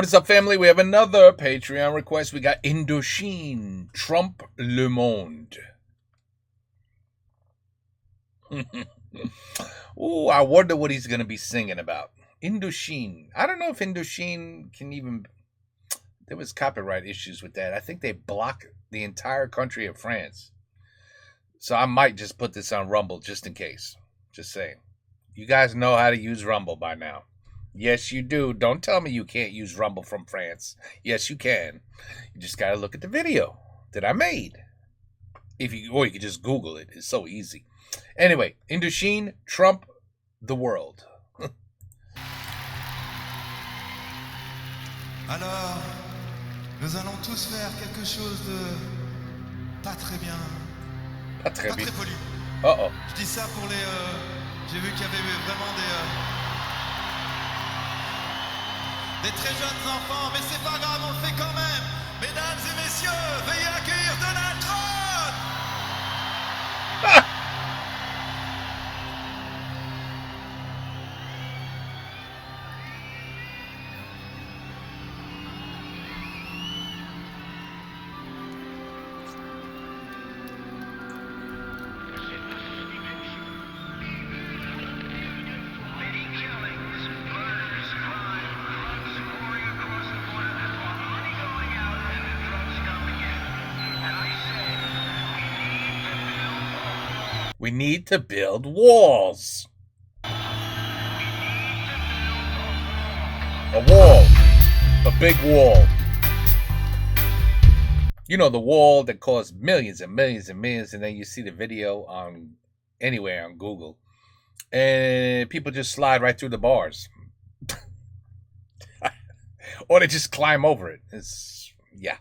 What's up, family? We have another Patreon request. We got Indochine, Trump Le Monde. Ooh, I wonder what he's going to be singing about. Indochine. I don't know if Indochine can even... There was copyright issues with that. I think they blocked the entire country of France. So I might just put this on Rumble just in case. Just saying. You guys know how to use Rumble by now. Yes, you do. Don't tell me you can't use Rumble from France. Yes, you can. You just got to look at the video that I made. Or you can just Google it. It's so easy. Anyway, Indochine, Trump the world. Alors, nous allons tous faire quelque chose de pas très bien. Pas très bien. Pas très poli. Uh-oh. Je dis ça pour les... J'ai vu qu'il y avait vraiment des très jeunes enfants, mais c'est pas grave, on le fait quand même. Mesdames et messieurs, veuillez accueillir Donald Trump. We need to build walls. A wall. A big wall. You know, the wall that costs millions and millions and millions, and then you see the video on anywhere on Google, and people just slide right through the bars. Or they just climb over it. It's, yeah.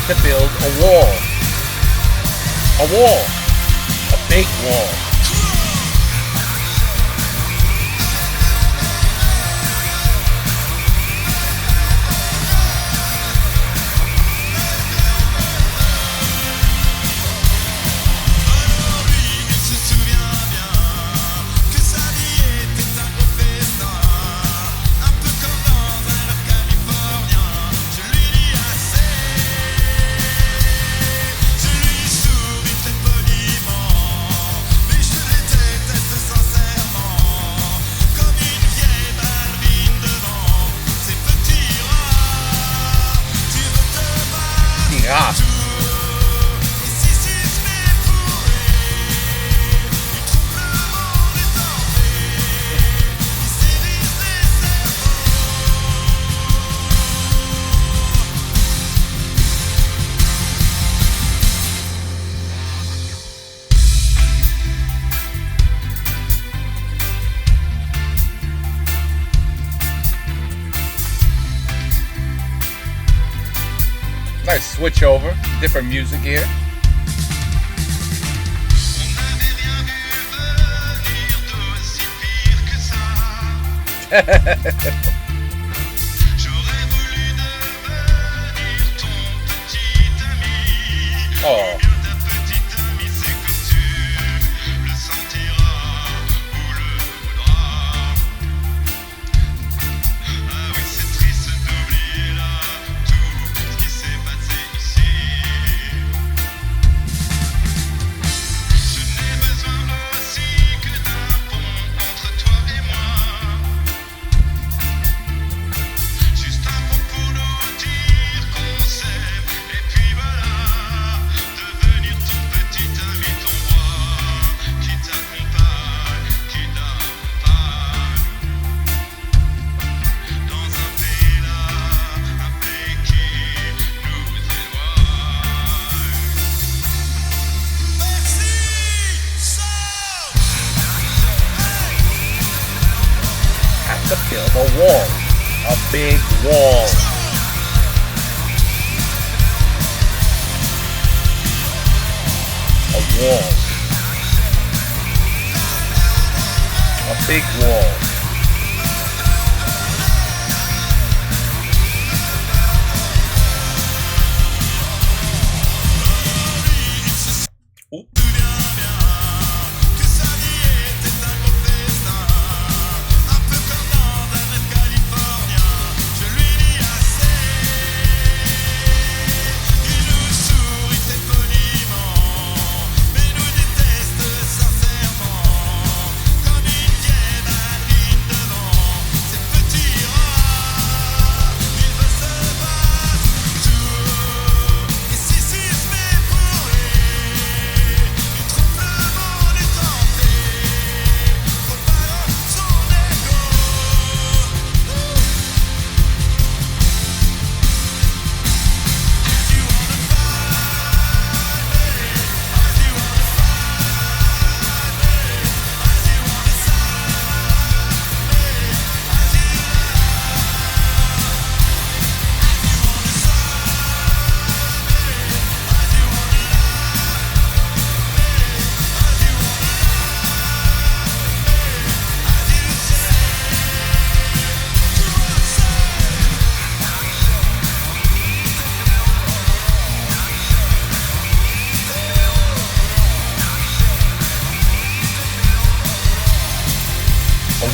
To build a wall. A wall. A big wall. Nice switch over, different music here. Oh. kill. A wall. A big wall. A wall. A big wall. Ooh.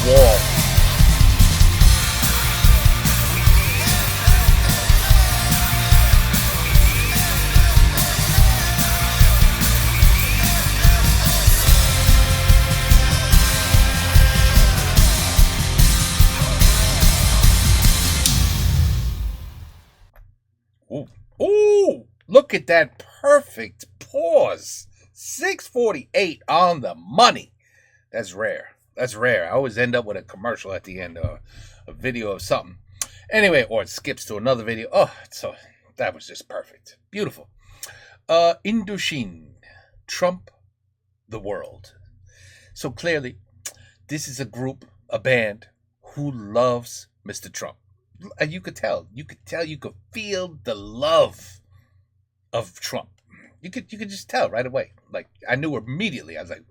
Wall. Ooh. Ooh, look at that perfect pause. 6:48 on the money. That's rare. That's rare. I always end up with a commercial at the end or a video of something. Anyway, or it skips to another video. Oh, so that was just perfect. Beautiful. Indochine. Trump the world. So clearly, this is a group, a band who loves Mr. Trump. And you could tell. You could feel the love of Trump. You could just tell right away. Like, I knew immediately. I was like,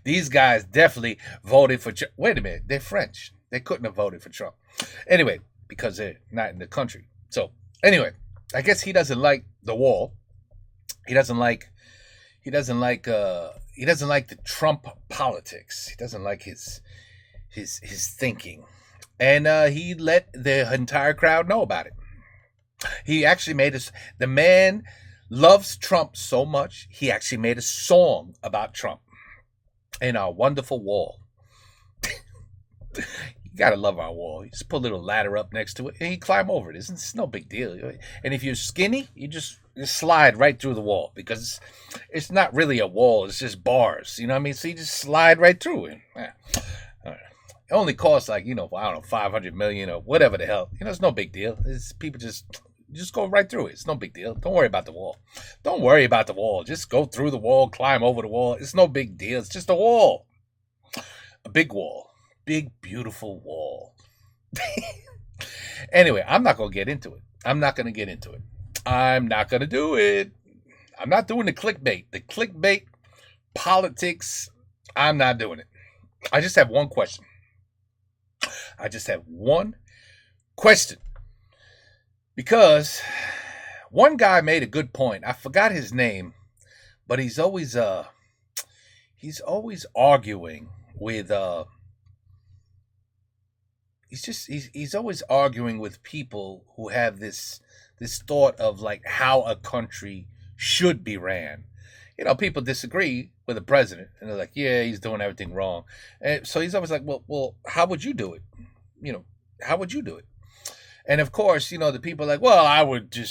these guys definitely voted for Trump. Wait a minute, they're French. They couldn't have voted for Trump. Anyway, because they're not in the country. So, anyway, I guess he doesn't like the wall. He doesn't like the Trump politics. He doesn't like his thinking. And he let the entire crowd know about it. He actually made the man loves Trump so much, he actually made a song about Trump. In our wonderful wall. You gotta love our wall. You just put a little ladder up next to it and you climb over it. It's no big deal. And if you're skinny, you just slide right through the wall because it's not really a wall, it's just bars. You know what I mean? So you just slide right through it. Yeah. It only costs like, I don't know, 500 million or whatever the hell. It's no big deal. It's people just go right through it. It's no big deal. Don't worry about the wall. Don't worry about the wall. Just go through the wall, climb over the wall. It's no big deal. It's just a wall. A big wall. Big, beautiful wall. Anyway, I'm not going to get into it. I'm not going to do it. I'm not doing the clickbait. The clickbait politics, I'm not doing it. I just have one question. Because one guy made a good point. I forgot his name, but he's always arguing with he's always arguing with people who have this thought of like how a country should be ran. People disagree with the president and they're like, yeah, he's doing everything wrong. And so he's always like, well, how would you do it? How would you do it? And of course, the people are like, well, I would do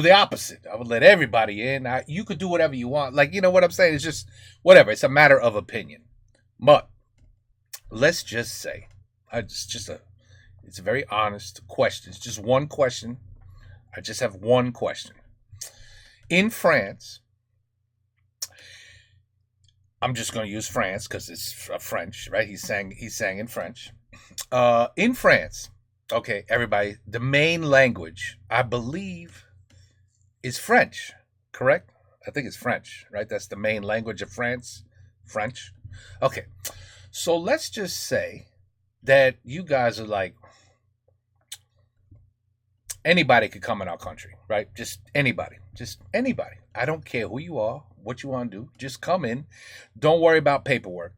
the opposite. I would let everybody in. You could do whatever you want. Like, what I'm saying is just whatever. It's a matter of opinion. But let's just say, it's a very honest question. It's just one question. I just have one question. In France, I'm just going to use France because it's French, right? He sang in French. In France, okay, everybody, the main language, I believe, is French, correct? I think it's French, right? That's the main language of France, French. Okay, so let's just say that you guys are like, anybody could come in our country, right? Just anybody. Just anybody. I don't care who you are, what you want to do. Just come in. Don't worry about paperwork.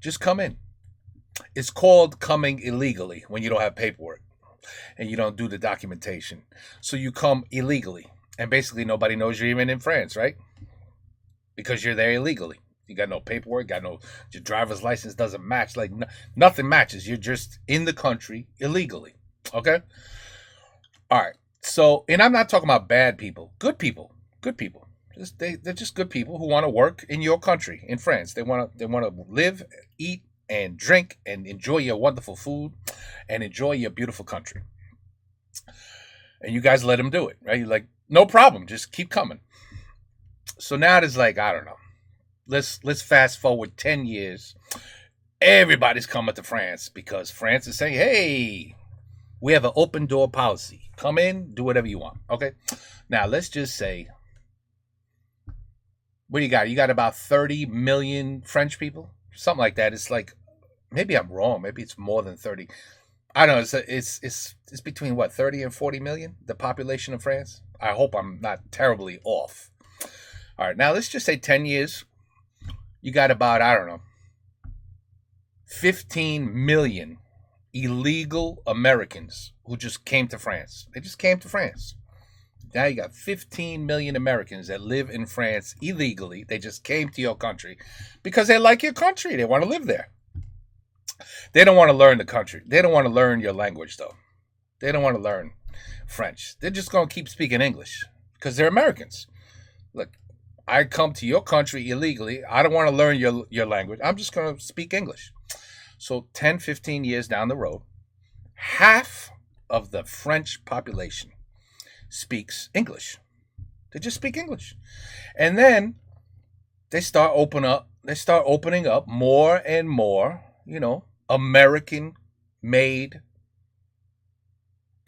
Just come in. It's called coming illegally when you don't have paperwork and you don't do the documentation. So you come illegally. And basically nobody knows you're even in France, right? Because you're there illegally. You got no paperwork, your driver's license doesn't match. Like nothing matches. You're just in the country illegally. Okay? All right. So, and I'm not talking about bad people. Good people. Good people. They're just good people who want to work in your country, in France. They want to live, eat, and drink, and enjoy your wonderful food, and enjoy your beautiful country. And you guys let them do it, right? You're like, no problem. Just keep coming. So now there's like, I don't know. Let's fast forward 10 years. Everybody's coming to France because France is saying, hey, we have an open door policy. Come in, do whatever you want. Okay. Now let's just say, what do you got? You got about 30 million French people, something like that. It's like, maybe I'm wrong. Maybe it's more than 30. I don't know. It's between what, 30 and 40 million, the population of France. I hope I'm not terribly off. All right. Now let's just say 10 years. You got about, I don't know, 15 million illegal Americans who just came to France. They just came to France. Now you got 15 million Americans that live in France illegally. They just came to your country because they like your country. They want to live there. They don't want to learn the country. They don't want to learn your language, though. They don't want to learn French. They're just going to keep speaking English because they're Americans. Look, I come to your country illegally. I don't want to learn your language. I'm just going to speak English. So 10, 15 years down the road, half of the French population speaks English. They just speak English. And then they start opening up more and more, American-made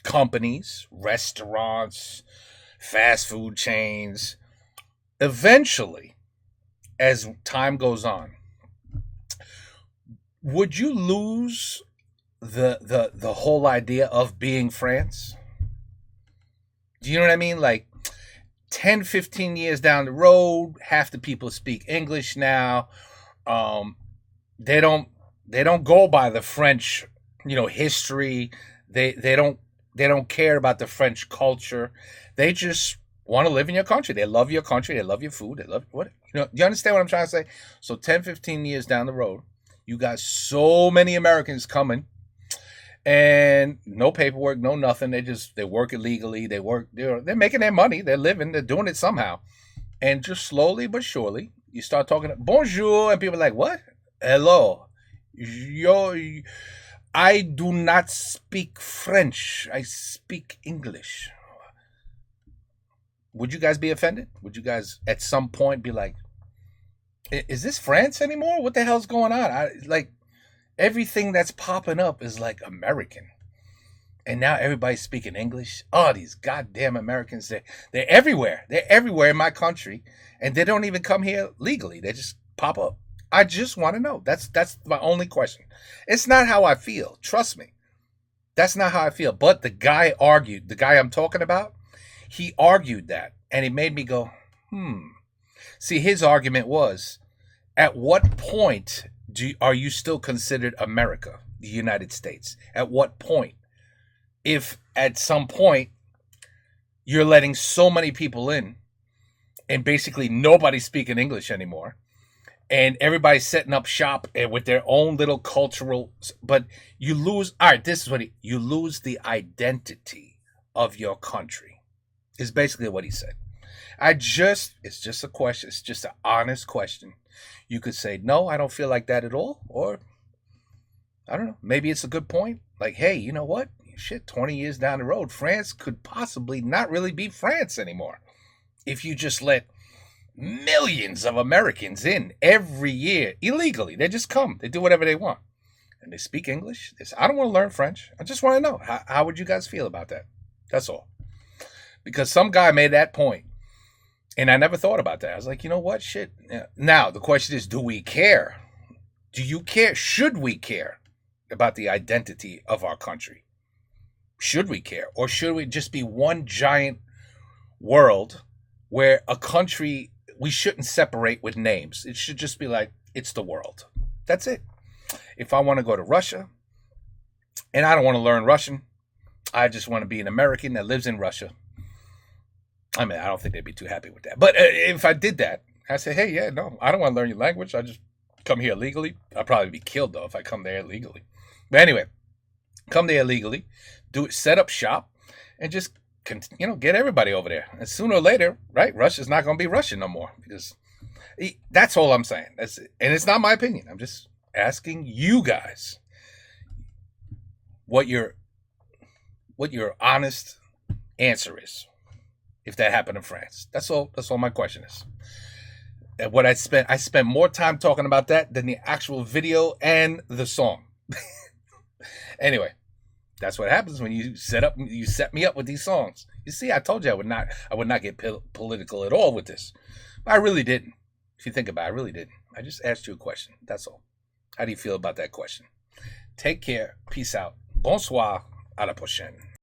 companies, restaurants, fast food chains. Eventually, as time goes on, would you lose the whole idea of being France? Do you know what I mean? Like 10, 15 years down the road, half the people speak English now. They don't go by the French, history. They don't care about the French culture. They just want to live in your country. They love your country. They love your food. They love what, do you understand what I'm trying to say? So 10, 15 years down the road, you got so many Americans coming and no paperwork, no nothing. They work illegally. They're making their money. They're living. They're doing it somehow. And just slowly but surely, you start talking bonjour, and people are like, what? Hello. I do not speak French. I speak English. Would you guys be offended? Would you guys at some point be like, is this France anymore? What the hell's going on? Everything that's popping up is like American. And now everybody's speaking English. Oh, these goddamn Americans, they're everywhere. They're everywhere in my country. And they don't even come here legally. They just pop up. I just want to know. That's my only question. It's not how I feel. Trust me. That's not how I feel. But the guy I'm talking about, he argued that. And it made me go, See, his argument was, at what point are you still considered America, the United States? At what point? If at some point you're letting so many people in and basically nobody's speaking English anymore and everybody's setting up shop and with their own little cultural, but you lose, all right, this is what you lose the identity of your country, is basically what he said. It's just a question. It's just an honest question. You could say, no, I don't feel like that at all. Or, I don't know, maybe it's a good point. Like, hey, you know what? Shit, 20 years down the road, France could possibly not really be France anymore. If you just let millions of Americans in every year illegally. They just come. They do whatever they want. and they speak English. I don't want to learn French. I just want to know how would you guys feel about that? That's all. Because some guy made that point, and I never thought about that. I was like, you know what? Shit. Now the question is, do we care? Do you care? Should we care about the identity of our country? Should we care? Or should we just be one giant world where a country, we shouldn't separate with names? It should just be like, it's the world. That's it. If I want to go to Russia and I don't want to learn Russian, I just want to be an American that lives in Russia. I mean, I don't think they'd be too happy with that. But if I did that, I say, hey, yeah, no, I don't want to learn your language. I just come here legally. I'll probably be killed, though, if I come there illegally. But anyway, come there illegally, do it, set up shop, and just, get everybody over there. And sooner or later, right, Russia's not going to be Russian no more. Because that's all I'm saying. That's it. And it's not my opinion. I'm just asking you guys what your honest answer is if that happened in France. That's all my question is. And what I spent more time talking about that than the actual video and the song. Anyway, that's what happens when you set me up with these songs. You see, I told you I would not get political at all with this. But I really didn't. If you think about it, I really didn't. I just asked you a question. That's all. How do you feel about that question? Take care. Peace out. Bonsoir. À la prochaine.